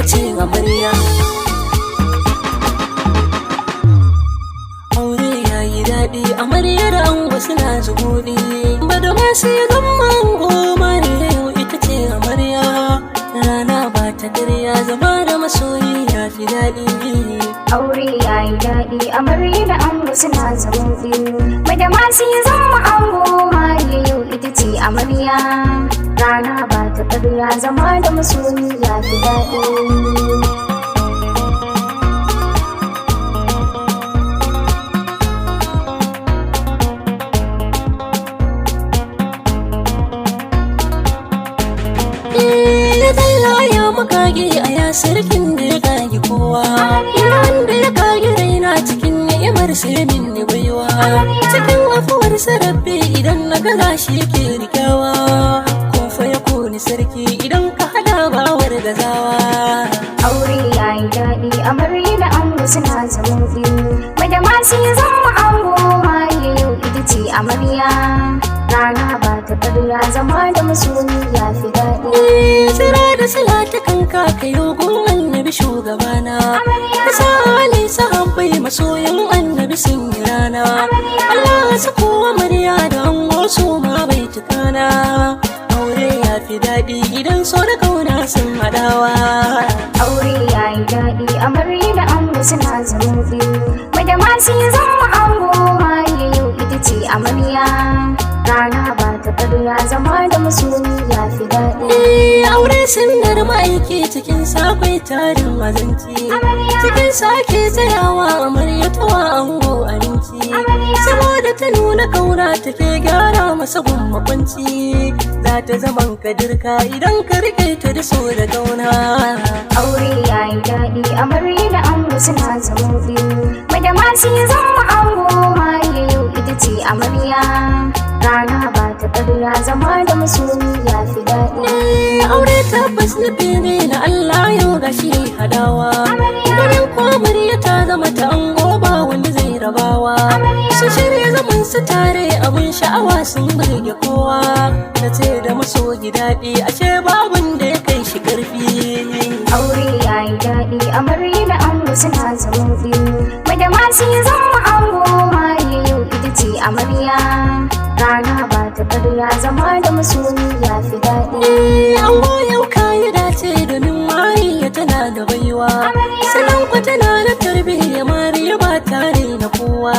ce amarya. Aure yayi daɗi, amarya da ango suna zubuɗi. Bada masu zama ango mare yau ita ce amarya. Rana ba ta ƙarya, zama da masoyi ya fi daɗi. Aure yayi daɗi, amarya da ango suna zubuɗi. Bada masu zama ango mare yau ita ce amarya. Rana ba ta ƙarya, zama da masoyi ya fi daɗi. Makage a ya sarkin da ya kage kowa, wanda ya kage raina cikin ni'imar sai min ni baiwa. Cikin afuwar sarabbe idan na gaza shi yake rikawa, kun fa ya koni sarki idan ka hada bawar gazawa. Aure yayi daɗi, amarya da ango suna zubuɗi. Bada masu zama ango mare yau ita ce amarya. Rana ba ta ƙarya, zama da masoyi ya fi daɗi. Tsira da salata kanka ka yi gun annabi shugabana. Ka sa ali sahabbai masoyan annabi sun yi rana. Allah ya sako amarya da ango su ma bai tukana. Aure ya fi daɗi idan so da kauna sun haɗawa. Aure yayi daɗi, amarya da ango suna zubuɗi. Bada masu zama ango mare yau ita ce amarya. Rana ba ta ƙarya, zama da masoyi ya fi daɗi. Aure sunnar ma'aiki cikin sakwai tarin mazanci. Cikin sake tsayawa amarya tawa ango abinci. Saboda ta nuna kauna take gyara masa makwanci. Za ta zaman kadirka idan ka rike ta da so da kauna. Aure yayi daɗi, amarya da ango suna zubuɗi. Bada masu zama ango mare yau ita ce amarya. Rana ba ta ƙarya, zama da masoyi ya fi daɗi. Aure tabbas nufi ne na Allah yau gashi hadawa. Ganin kwamariya ta zama ta ango ba wanda zai rabawa. Su shirya zaman su tare abin sha'awa sun burge kowa. Ta ce da masoyi daɗi ashe babun da ya kai shi ƙarfi. Aure yayi daɗi, amarya da ango suna zubuɗi. Bada masu zama ango mare yau ita ce amarya. Rana ba ta ƙarya, zama da masoyi ya fi daɗi. Ango yau kayi dace domin mariya tana da baiwa. Sannan ku tana da tarbiyya mariya ba tare na kowa.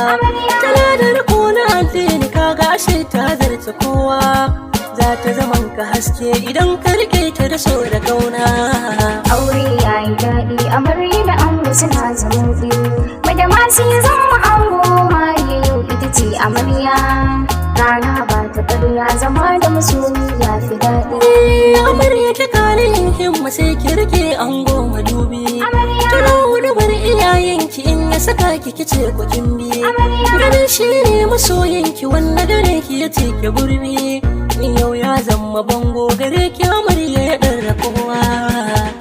Tana da riko na addini kaga ashe ta zarce kowa. Za ta zaman ka haske idan ka rike ta da so da kauna. Aure yayi daɗi, amarya da ango suna zubuɗi. Bada masu zama ango mare yau ita ce amarya. Rana ba ta ƙarya, zama da masoyi ya fi daɗi. Amarya ki kare yin himma sai ki rike ango madubi. Tuna hudubar iyayenki in ya saka ki kice ku kimbi. Ganin shi ne masoyinki wanda gare ki ya ce ki gurbi. Yau ya zama bango gare ki amarya ya ɗarra kowa.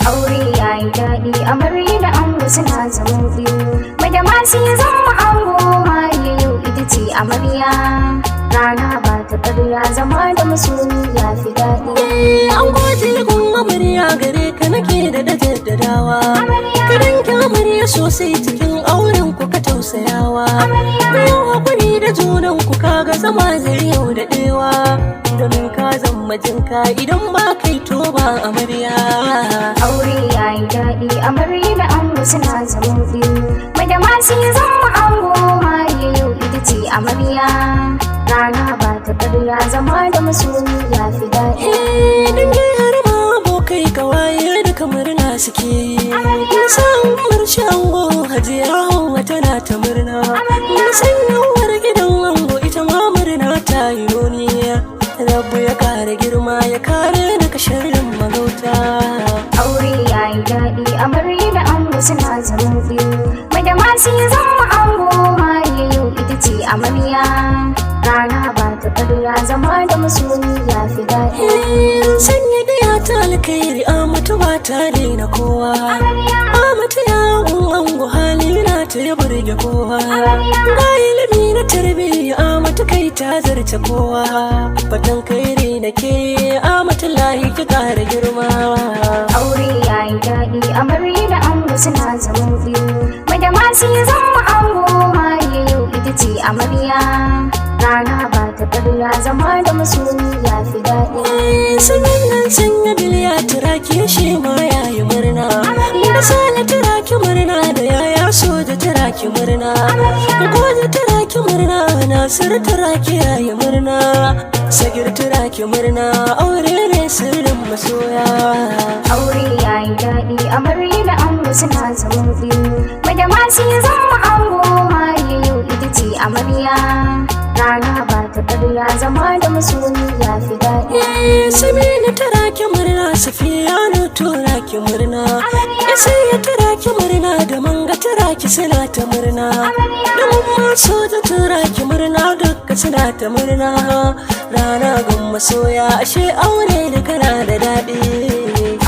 Aure yayi daɗi, amarya da ango suna zubuɗi. Bada masu zama ango mare yau ita ce amarya. Rana ba ta ƙarya, zama da masoyi ya fi daɗi. An gwaji gun amarya gare ka nake da jaddadawa. Ka danke amarya sosai cikin auren ku ka tausayawa. Bayan hakuri da junan ku kaga zama zai yau da ɗewa. Domin ka zama jinka idan ba kai to ba amarya. Aure yayi daɗi, amarya da ango suna zubuɗi. Bada masu zama ango mare yau ita ce amarya. Rana ba ta ƙarya, zama da masoyi ya fi daɗi. Dangi har ma abokai kawaye da kamar na suke. Nisan marci ango hajiya Hauwa tana ta murna. Nisan yawar gidan ango ita ma murna ta yi nuni. Rabbu ya kare girma ya kare daga sharrin magauta. Aure yayi daɗi, amarya da ango suna zubuɗi. Bada masu zama ango mare yau ita ce amarya. Rana ba ta ƙarya, zama da masoyi ya fi daɗi. Sanya daya ta alkhairi amatu ba ta daina kowa. Amatu ya ango hali na ta ya burge kowa. Ga ilimi na tarbiyya amatu kai ta zarce kowa. Fatan kairi nake amatu lahi ki ƙara girma. Aure yayi daɗi, amarya masoyi ya fi daɗi. Sanyin nan sanya biliya turaki shi ma yayi murna. Da sale turaki murna da yaya soja turaki murna. Goje turaki murna Nasir turaki yayi murna. Sagir turaki murna aure ne sirrin masoya. Aure yayi daɗi amarya da ango suna zumuɗi. Badamasi ya zama ango mariya yau ita ce amarya. Rana ba ta ƙarya zama da masoyi ya fi daɗi. Samina turaki murna Safiyanu turaki murna. Sai ya turaki murna da manga turaki suna ta murna. Da mamma soja turaki murna dukka suna ta murna. Rana gun masoya ashe aure da kana da daɗi.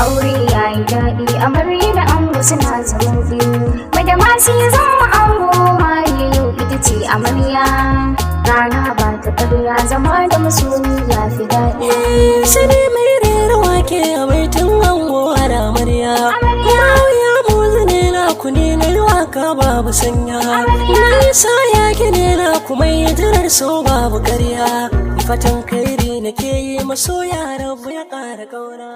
Aure yayi daɗi amarya da ango suna zumuɗi. Badamasi ya zama ango mariya yau ita ce amarya. Rana ba ta ƙarya zama da masoyi ya fi daɗi. Sani mai rera wake a baitin ango da amarya. Mawuya muzu ne na ku ne na waka babu sanya. Na isa ya ne na kuma yi jirar so babu ƙarya. Fatan kairi nake yi masoya rabu ya ƙara ƙaura.